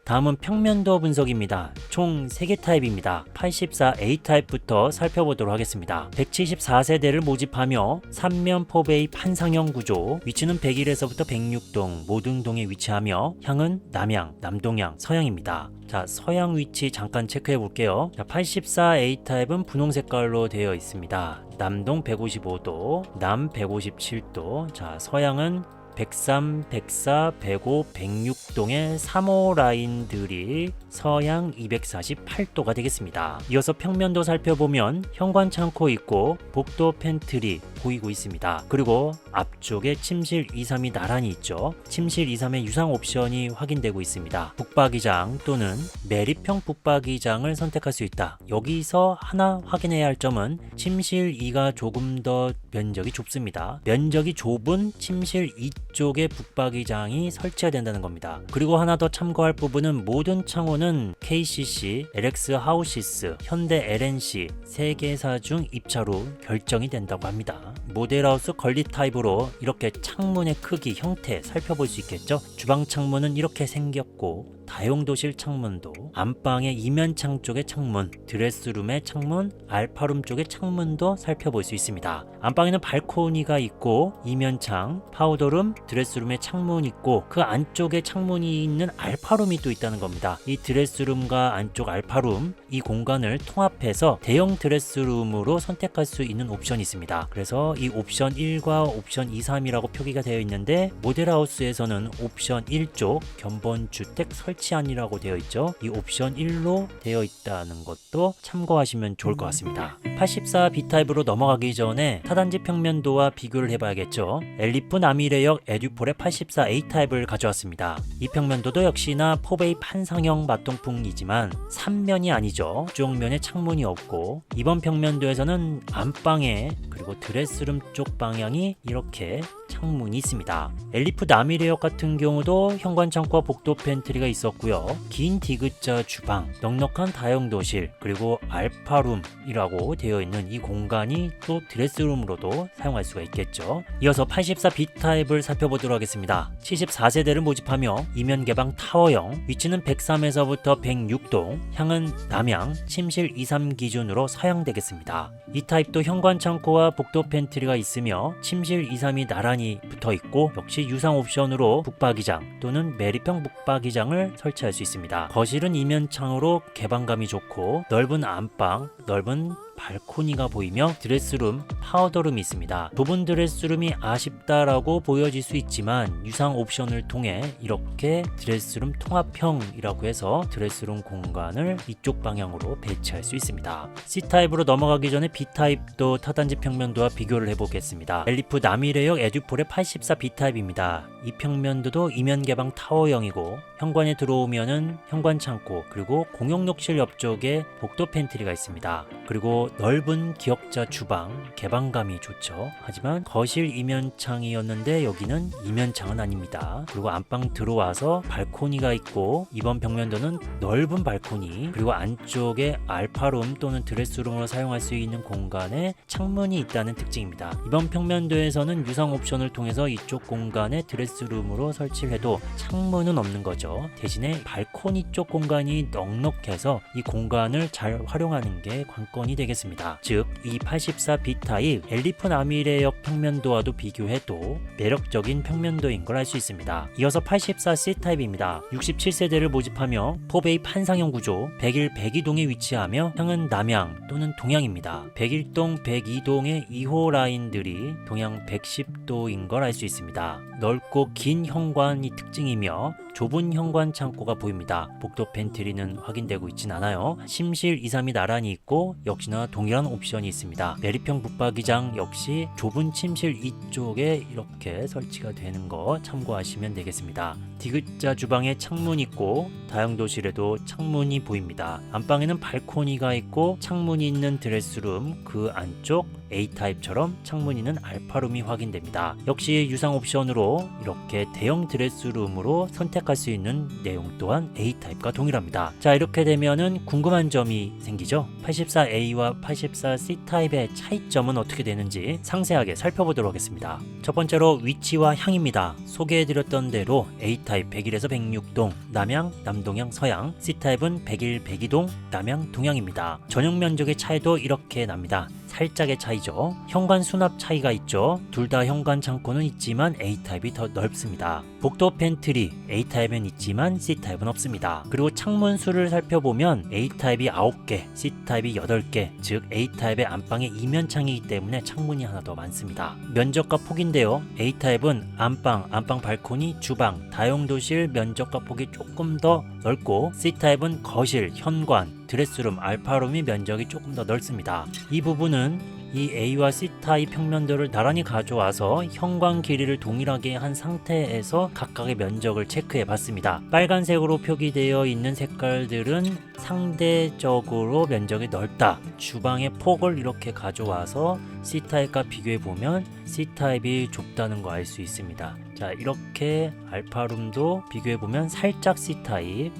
다음은 평면도 분석입니다. 총 3개 타입입니다. 84A 타입부터 살펴보도록 하겠습니다. 174세대를 모집하며 3면 4베이 판상형 구조, 위치는 101에서부터 106동 모든 동에 위치하며 향은 남향, 남동향, 서향입니다. 자, 서향 위치 잠깐 체크해 볼게요. 84A 타입은 분홍 색깔로 되어 있습니다. 남동 155도, 남 157도, 자, 서향은 103, 104, 105, 106동의 3호 라인들이 서양 248도가 되겠습니다. 이어서 평면도 살펴보면 현관 창고 있고 복도 팬트리 보이고 있습니다. 그리고 앞쪽에 침실 2, 3이 나란히 있죠. 침실 2, 3의 유상 옵션이 확인되고 있습니다. 북박이장 또는 매립형 북박이장을 선택할 수 있다. 여기서 하나 확인해야 할 점은 침실 2가 조금 더 면적이 좁습니다. 면적이 좁은 침실 2쪽에 북박이장이 설치가 된다는 겁니다. 그리고 하나 더 참고할 부분은 모든 창호는 KCC, LX 하우시스, 현대 LNC 3개사 중 입찰후 결정이 된다고 합니다. 모델하우스 건립 타입으로 이렇게 창문의 크기, 형태 살펴볼 수 있겠죠. 주방 창문은 이렇게 생겼고 다용도실 창문도, 안방의 이면창 쪽의 창문, 드레스룸의 창문, 알파룸 쪽의 창문도 살펴볼 수 있습니다. 안방에는 발코니가 있고 이면창, 파우더룸, 드레스룸에 창문 있고 그 안쪽에 창문이 있는 알파룸이 또 있다는 겁니다. 이 드레스룸과 안쪽 알파룸, 이 공간을 통합해서 대형 드레스룸으로 선택할 수 있는 옵션이 있습니다. 그래서 이 옵션 1과 옵션 2, 3이라고 표기가 되어 있는데 모델하우스에서는 옵션 1쪽 견본주택 설치안이라고 되어 있죠. 이 옵션 1로 되어 있다는 것도 참고하시면 좋을 것 같습니다. 84 B타입으로 넘어가기 전에 타단지 평면도와 비교를 해봐야겠죠. 엘리프 남이레역 에듀폴의 84 A타입을 가져왔습니다. 이 평면도도 역시나 4베이 판상형 맞동풍이지만 3면이 아니죠. 쪽면에 창문이 없고 이번 평면도에서는 안방에 그리고 드레스룸 쪽 방향이 이렇게 창문이 있습니다. 엘리프 남이레역 같은 경우도 현관 창고와 복도 팬트리가 있었고요. 긴 디귿자 주방, 넉넉한 다용도실, 그리고 알파룸이라고 되어 있는 이 공간이 또 드레스룸으로도 사용할 수가 있겠죠. 이어서 84 B타입을 살펴보도록 하겠습니다. 74세대를 모집하며 이면 개방 타워형, 위치는 103에서부터 106동, 향은 남향, 침실 2, 3 기준으로 서양 되겠습니다. 이 타입도 현관 창고와 복도 팬트리가 있으며 침실 2, 3이 나란히 붙어 있고 역시 유상 옵션으로 북박이장 또는 매립형 북박이장을 설치할 수 있습니다. 거실은 이면창으로 개방감이 좋고 넓은 안방, 넓은 발코니가 보이며 드레스룸, 파우더룸이 있습니다. 좁은 드레스룸이 아쉽다라고 보여질 수 있지만 유상 옵션을 통해 이렇게 드레스룸 통합형이라고 해서 드레스룸 공간을 이쪽 방향으로 배치할 수 있습니다. C타입으로 넘어가기 전에 B타입도 타단지 평면도와 비교를 해보겠습니다. 엘리프 남이레역 에듀폴의 84 B타입입니다. 이 평면도도 이면 개방 타워형이고 현관에 들어오면은 현관 창고 그리고 공용욕실 옆쪽에 복도 팬트리가 있습니다. 그리고 넓은 기역자 주방, 개방감이 좋죠. 하지만 거실 이면창이었는데 여기는 이면창은 아닙니다. 그리고 안방 들어와서 발코니가 있고 이번 평면도는 넓은 발코니 그리고 안쪽에 알파룸 또는 드레스룸으로 사용할 수 있는 공간에 창문이 있다는 특징입니다. 이번 평면도에서는 유상 옵션을 통해서 이쪽 공간에 드레스룸으로 설치를 해도 창문은 없는 거죠. 대신에 발코니 쪽 공간이 넉넉해서 이 공간을 잘 활용하는 게 관건이 되겠습니다. 즉, 이 84 B타입 엘리프 남이레역 평면도와도 비교해도 매력적인 평면도인 걸 알 수 있습니다. 이어서 84 C타입입니다. 67세대를 모집하며 4베이 판상형 구조, 101, 102동에 위치하며 향은 남향 또는 동향입니다. 101동, 102동의 2호 라인들이 동향 110도인 걸 알 수 있습니다. 넓고 긴 현관이 특징이며 좁은 현관 창고가 보입니다. 복도 팬트리는 확인되고 있진 않아요. 침실 2, 3이 나란히 있고 역시나 동일한 옵션이 있습니다. 내리평 붙박이장 역시 좁은 침실 이쪽에 이렇게 설치가 되는 거 참고하시면 되겠습니다. 디귿자 주방에 창문 있고 다용도실에도 창문이 보입니다. 안방에는 발코니가 있고 창문이 있는 드레스룸, 그 안쪽 A타입처럼 창문이 있는 알파룸이 확인됩니다. 역시 유상 옵션으로 이렇게 대형 드레스룸으로 선택할 수 있는 내용 또한 A타입과 동일합니다. 자, 이렇게 되면은 궁금한 점이 생기죠. 84A와 84C타입의 차이점은 어떻게 되는지 상세하게 살펴보도록 하겠습니다. 첫 번째로 위치와 향입니다. 소개해드렸던 대로 A타입 101에서 106동 남양, 남동향, 서양, C타입은 101, 102동 남양, 동향입니다. 전용 면적의 차이도 이렇게 납니다. 살짝의 차이죠. 현관 수납 차이가 있죠. 둘 다 현관 창고는 있지만 A타입이 더 넓습니다. 복도 팬트리 A타입은 있지만 C타입은 없습니다. 그리고 창문 수를 살펴보면 A타입이 9개, C타입이 8개, 즉 A타입의 안방에 이면창이기 때문에 창문이 하나 더 많습니다. 면적과 폭인데요. A타입은 안방 발코니, 주방, 다용도실 면적과 폭이 조금 더 넓고 C타입은 거실, 현관, 드레스룸, 알파룸이 면적이 조금 더 넓습니다. 이 부분은 이 A와 C타입 평면도를 나란히 가져와서 현관 길이를 동일하게 한 상태에서 각각의 면적을 체크해 봤습니다. 빨간색으로 표기되어 있는 색깔들은 상대적으로 면적이 넓다. 주방의 폭을 이렇게 가져와서 C타입과 비교해 보면 C타입이 좁다는 거 알 수 있습니다. 자, 이렇게 알파룸도 비교해 보면 살짝 C타입,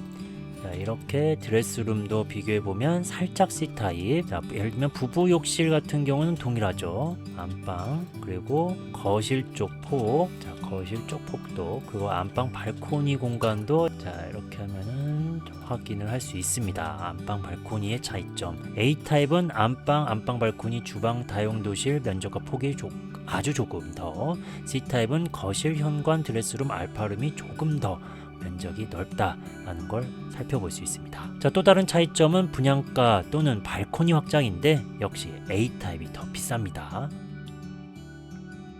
자, 이렇게 드레스룸도 비교해보면 살짝 C타입. 자, 예를 들면 부부 욕실 같은 경우는 동일하죠. 안방, 그리고 거실 쪽 폭, 자, 거실 쪽 폭도, 그리고 안방 발코니 공간도, 자, 이렇게 하면은 좀 확인을 할 수 있습니다. 안방 발코니의 차이점. A타입은 안방 발코니, 주방, 다용도실 면적과 폭이 아주 조금 더, C타입은 거실, 현관, 드레스룸, 알파룸이 조금 더 면적이 넓다라는 걸 살펴볼 수 있습니다. 자, 또 다른 차이점은 분양가 또는 발코니 확장인데 역시 A타입이 더 비쌉니다.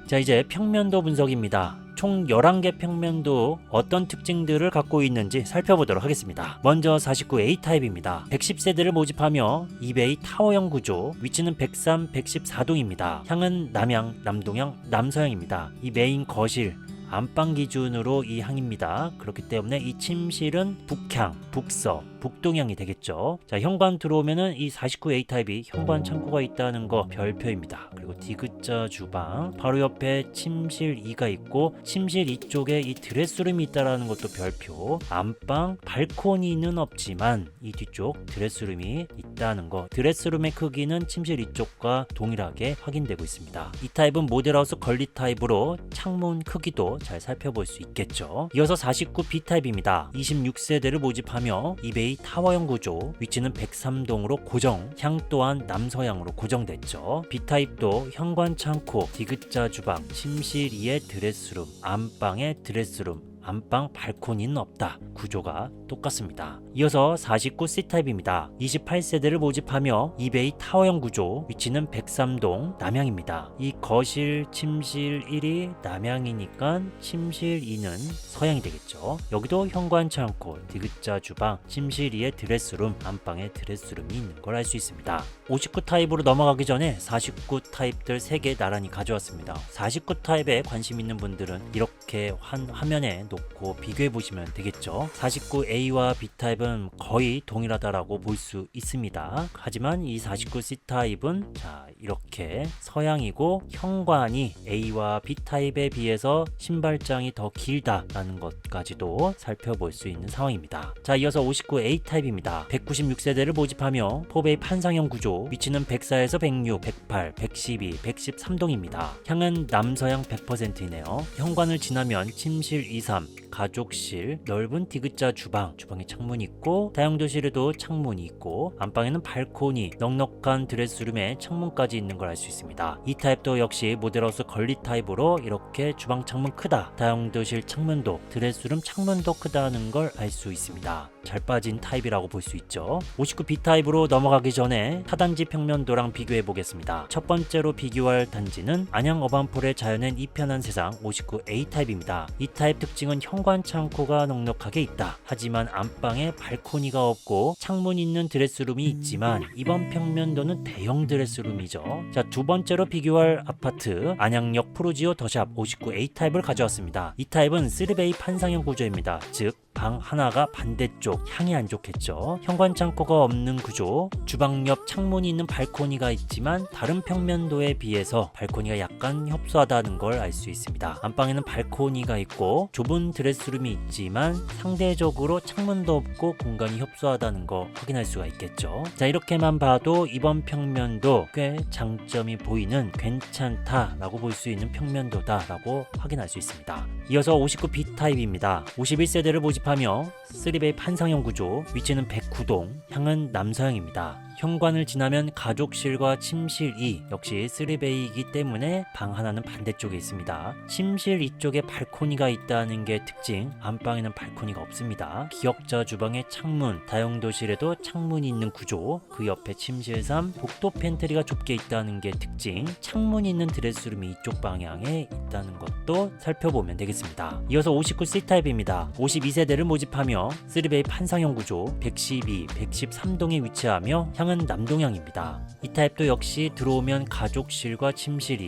자, 이제 평면도 분석입니다. 총 11개 평면도 어떤 특징들을 갖고 있는지 살펴보도록 하겠습니다. 먼저 49A 타입입니다. 110세대를 모집하며 2베이 타워형 구조, 위치는 103, 114동입니다. 향은 남양, 남동향, 남서향입니다. 이 메인 거실, 안방 기준으로 이 향입니다. 그렇기 때문에 이 침실은 북향, 북서, 북동향이 되겠죠. 자, 현관 들어오면은 이 49A 타입이 현관 창고가 있다는 거 별표입니다. 그리고 디귿자 주방, 바로 옆에 침실 2가 있고 침실 이쪽에 이 드레스룸이 있다라는 것도 별표. 안방, 발코니는 없지만 이 뒤쪽 드레스룸이 있다는 거. 드레스룸의 크기는 침실 이쪽과 동일하게 확인되고 있습니다. 이 타입은 모델하우스 건립 타입으로 창문 크기도 잘 살펴볼 수 있겠죠. 이어서 49B 타입입니다. 26세대를 모집하며 2베이 타워형 구조, 위치는 103동으로 고정, 향 또한 남서향으로 고정됐죠. B타입도 현관 창고, 디귿자 주방, 침실 2의 드레스룸, 안방의 드레스룸, 안방 발코니는 없다. 구조가 똑같습니다. 이어서 49C타입입니다. 28세대를 모집하며 2베이 타워형 구조, 위치는 103동 남향입니다. 이 거실, 침실 1이 남향이니까 침실 2는 서향이 되겠죠. 여기도 현관 창고, 디귿자 주방, 침실 2의 드레스룸, 안방에 드레스룸이 있는 걸 알 수 있습니다. 59타입으로 넘어가기 전에 49타입들 3개 나란히 가져왔습니다. 49타입에 관심 있는 분들은 이렇게 화면에 놓고 비교해 보시면 되겠죠. 49A와 B타입은 거의 동일하다라고 볼 수 있습니다. 하지만 이 49C타입은 자, 이렇게 서양이고 현관이 A와 B타입에 비해서 신발장이 더 길다라는 것까지도 살펴볼 수 있는 상황입니다. 자, 이어서 59A 타입입니다. 196세대를 모집하며 4베이 판상형 구조, 위치는 104에서 106, 108, 112, 113동입니다. 향은 남서향 100%이네요. 현관을 지나면 침실 2, 3, 가족실, 넓은 디귿자 주방, 주방에 창문이 있고 다용도실에도 창문이 있고 안방에는 발코니, 넉넉한 드레스룸에 창문까지 있는 걸 알 수 있습니다. 이 타입도 역시 모델하우스 건립 타입으로 이렇게 주방 창문 크다, 다용도실 창문도, 드레스룸 창문도 크다는 걸 알 수 있습니다. 잘 빠진 타입이라고 볼 수 있죠. 59B 타입으로 넘어가기 전에 타단지 평면도랑 비교해 보겠습니다. 첫 번째로 비교할 단지는 안양 어반폴의 자연은 이편한 세상 59A 타입입니다. 이 타입 특징은 현관 창고가 넉넉하게 있다. 하지만 안방에 발코니가 없고 창문 있는 드레스룸이 있지만 이번 평면도는 대형 드레스룸이죠. 자, 두 번째로 비교할 아파트 안양역 프루지오 더샵 59A 타입을 가져왔습니다. 이 타입은 3베이 판상형 구조입니다. 즉 방 하나가 반대쪽 향이 안 좋겠죠. 현관 창고가 없는 구조, 주방 옆 창문이 있는 발코니가 있지만 다른 평면도에 비해서 발코니가 약간 협소하다는 걸 알 수 있습니다. 안방에는 발코니가 있고 좁은 드레스룸이 있지만 상대적으로 창문도 없고 공간이 협소하다는 거 확인할 수가 있겠죠. 자, 이렇게만 봐도 이번 평면도 꽤 장점이 보이는 괜찮다라고 볼 수 있는 평면도다라고 확인할 수 있습니다. 이어서 59B 타입입니다. 51세대를 모집하며 3베이 판상형 구조, 위치는 109동, 향은 남서향입니다. 현관을 지나면 가족실과 침실이 역시 3베이이기 때문에 방 하나는 반대쪽에 있습니다. 침실 이쪽에 발코니가 있다는 게 특징, 안방에는 발코니가 없습니다. 기역자 주방에 창문, 다용도실에도 창문이 있는 구조, 그 옆에 침실 3, 복도 팬트리가 좁게 있다는 게 특징, 창문이 있는 드레스룸이 이쪽 방향에 있다는 것도 살펴보면 되겠습니다. 이어서 59C 타입입니다. 52세대를 모집하며 3베이 판상형 구조, 112, 113동에 위치하며 향은 남동향입니다. 이 타입도 역시 들어오면 가족실과 침실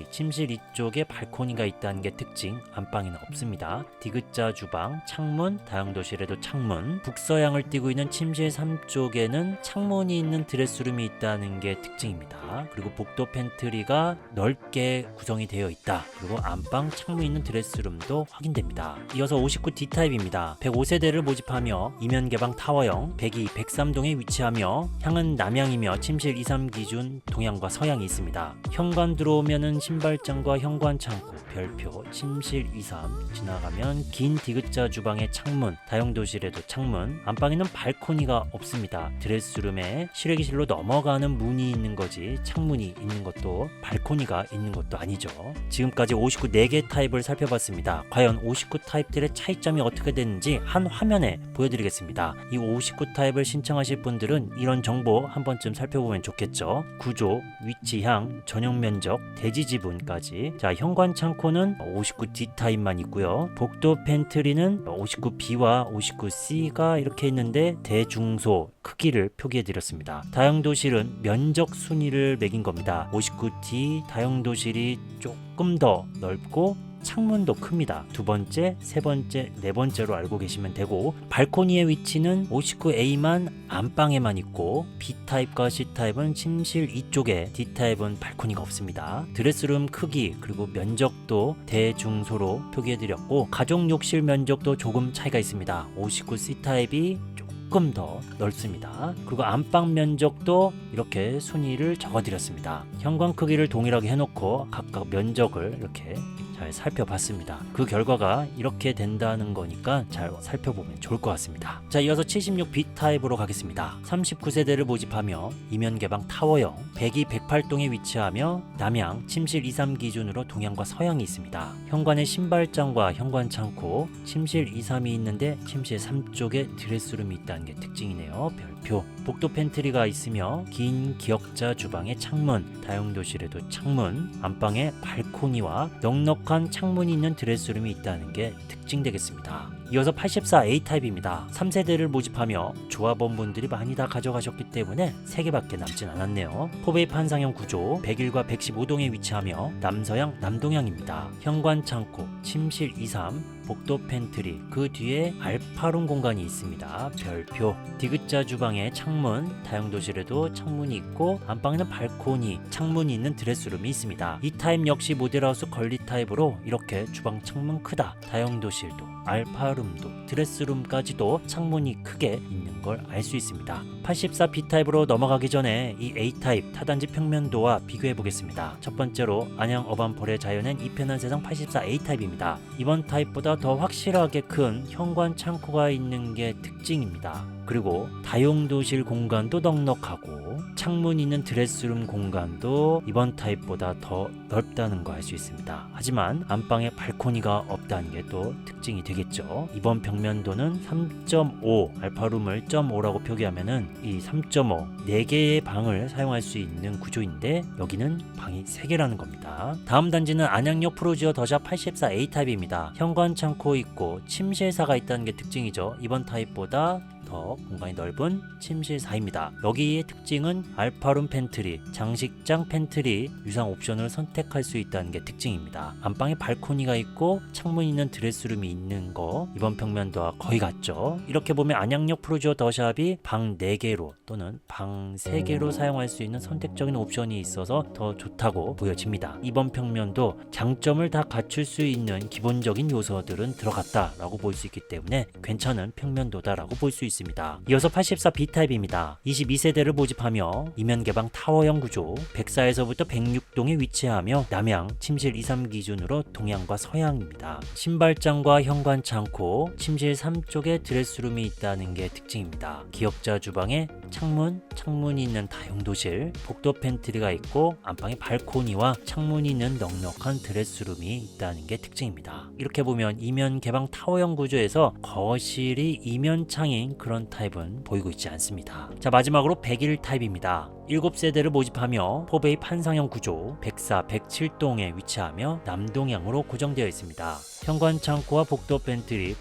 이쪽에 발코니가 있다는 게 특징, 안방에는 없습니다. 디귿자 주방, 창문, 다용도실에도 창문, 북서향을 띠고 있는 침실 3쪽에는 창문이 있는 드레스룸이 있다는 게 특징입니다. 그리고 복도 팬트리가 넓게 구성이 되어 있다. 그리고 안방 창문 있는 드레스룸도 확인됩니다. 이어서 59D 타입입니다. 105세대를 모집하며 이면 개방 타워형, 102, 103동에 위치하며 향은 남향이며 침실 2, 3 기준 동향과 서향이 있습니다. 현관 들어오면은 신발장과 현관 창고, 별표, 침실 2, 3 지나가면 긴 디귿자 주방의 창문, 다용도실에도 창문, 안방에는 발코니가 없습니다. 드레스룸에 실외기실로 넘어가는 문이 있는 거지 창문이 있는 것도 발코니가 있는 것도 아니죠. 지금까지 59 4개 타입을 살펴봤습니다. 과연 59 타입들의 차이점이 어떻게 되는지 한 화면에 보여드리겠습니다. 이 59 타입을 신청하실 분들은 이런 정보 한 번쯤 살펴보면 좋겠죠. 구조, 위치, 향, 전용 면적, 대지 지분까지. 자, 현관 창고는 59D 타입만 있고요. 복도 팬트리는 59B와 59C가 이렇게 있는데 대중소 크기를 표기해 드렸습니다. 다용도실은 면적 순위를 매긴 겁니다. 59D 다용도실이 조금 더 넓고 창문도 큽니다. 두 번째, 세 번째, 네 번째로 알고 계시면 되고, 발코니의 위치는 59A만 안방에만 있고 B타입과 C타입은 침실 이쪽에, D타입은 발코니가 없습니다. 드레스룸 크기 그리고 면적도 대중소로 표기해드렸고 가족 욕실 면적도 조금 차이가 있습니다. 59C타입이 조금 더 넓습니다. 그리고 안방 면적도 이렇게 순위를 적어드렸습니다. 현관 크기를 동일하게 해놓고 각각 면적을 이렇게 잘 살펴봤습니다. 그 결과가 이렇게 된다는 거니까 잘 살펴보면 좋을 것 같습니다. 자, 이어서 76B 타입으로 가겠습니다. 39세대를 모집하며 이면 개방 타워형, 102, 108동에 위치하며 남향, 침실 2, 3 기준으로 동향과 서향이 있습니다. 현관에 신발장과 현관 창고, 침실 2, 3이 있는데 침실 3쪽에 드레스룸이 있다는 게 특징이네요. 별표. 복도 팬트리가 있으며 긴 기역자 주방에 창문, 다용도실에도 창문, 안방에 발코니와 넉넉한 창문이 있는 드레스룸이 있다는 게 특징되겠습니다. 이어서 84A 타입입니다. 3세대를 모집하며 조합원분들이 많이 다 가져가셨기 때문에 3개밖에 남진 않았네요. 4베이 판상형 구조, 101과 115동에 위치하며 남서향, 남동향입니다. 현관 창고, 침실 2, 3, 복도 팬트리, 그 뒤에 알파룸 공간이 있습니다. 별표. 디귿자 주방에 창문, 다용도실에도 창문이 있고 안방에는 발코니, 창문이 있는 드레스룸이 있습니다. 이 타입 역시 모델하우스 걸리 타입으로 이렇게 주방 창문 크다, 다용도실도, 알파룸도, 드레스룸까지도 창문이 크게 있는 걸 알 수 있습니다. 84B 타입으로 넘어가기 전에 이 A 타입 타단지 평면도와 비교해 보겠습니다. 첫 번째로 안양 어반폴에 자연한 이편한 세상 84A 타입입니다. 이번 타입보다 더 확실하게 큰 현관 창고가 있는 게 특징입니다. 그리고 다용도실 공간도 넉넉하고 창문 있는 드레스룸 공간도 이번 타입보다 더 넓다는 거 알 수 있습니다. 하지만 안방에 발코니가 없다는 게 또 특징이 되겠죠. 이번 벽면도는 3.5, 알파룸을 0.5라고 표기하면은 이 3.5, 4개의 방을 사용할 수 있는 구조인데 여기는 방이 3개라는 겁니다. 다음 단지는 안양역 프로지오 더샵 84A 타입입니다. 현관 창고 있고 침실사가 있다는 게 특징이죠. 이번 타입보다 더 공간이 넓은 침실사입니다. 여기의 특징은 알파룸 팬트리, 장식장 팬트리 유상 옵션을 선택할 수 있다는 게 특징입니다. 안방에 발코니가 있고 창문 있는 드레스룸이 있는 거 이번 평면도와 거의 같죠. 이렇게 보면 안양역 프로지오 더샵이 방 4개로 또는 방 3개로 사용할 수 있는 선택적인 옵션이 있어서 더 좋다고 보여집니다. 이번 평면도 장점을 다 갖출 수 있는 기본적인 요소들은 들어갔다라고 볼 수 있기 때문에 괜찮은 평면도다라고 볼 수 있습니다. 이어서 84B 타입입니다. 22세대를 모집하며 이면 개방 타워형 구조, 104에서부터 106동에 위치하며 남향, 침실 2, 3 기준으로 동향과 서향입니다. 신발장과 현관 창고, 침실 3쪽에 드레스룸이 있다는 게 특징입니다. 기역자 주방에 창문이 있는 다용도실, 복도 팬트리가 있고 안방에 발코니와 창문이 있는 넉넉한 드레스룸이 있다는 게 특징입니다. 이렇게 보면 이면 개방 타워형 구조에서 거실이 이면창인 그런 타입은 보이고 있지 않습니다. 자, 마지막으로 101 타입입니다. 7세대를 모집하며 포베이 판상형 구조, 104, 107동에 위치하며 남동향으로 고정되어 있습니다. 현관 창고와 복도 팬트리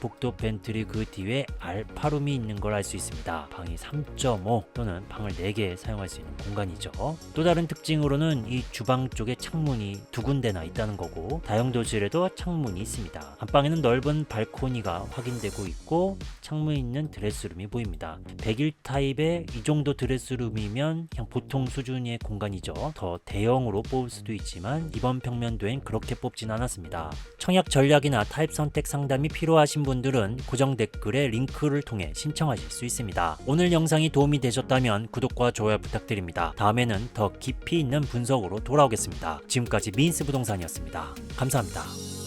그 뒤에 알파룸이 있는 걸 알 수 있습니다. 방이 3.5 또는 방을 4개 사용할 수 있는 공간이죠. 또 다른 특징으로는 이 주방 쪽에 창문이 2군데나 있다는 거고 다용도실에도 창문이 있습니다. 안방에는 넓은 발코니가 확인되고 있고 창문 있는 드레스룸이 보입니다. 101 타입의 이 정도 드레스룸이면 그냥 보통 수준의 공간이죠. 더 대형으로 뽑을 수도 있지만 이번 평면도엔 그렇게 뽑진 않았습니다. 청약 전략이나 타입 선택 상담이 필요하신 분들은 고정 댓글에 링크를 통해 신청하실 수 있습니다. 오늘 영상이 도움이 되셨다면 구독과 좋아요 부탁드립니다. 다음에는 더 깊이 있는 분석으로 돌아오겠습니다. 지금까지 미인스 부동산이었습니다. 감사합니다.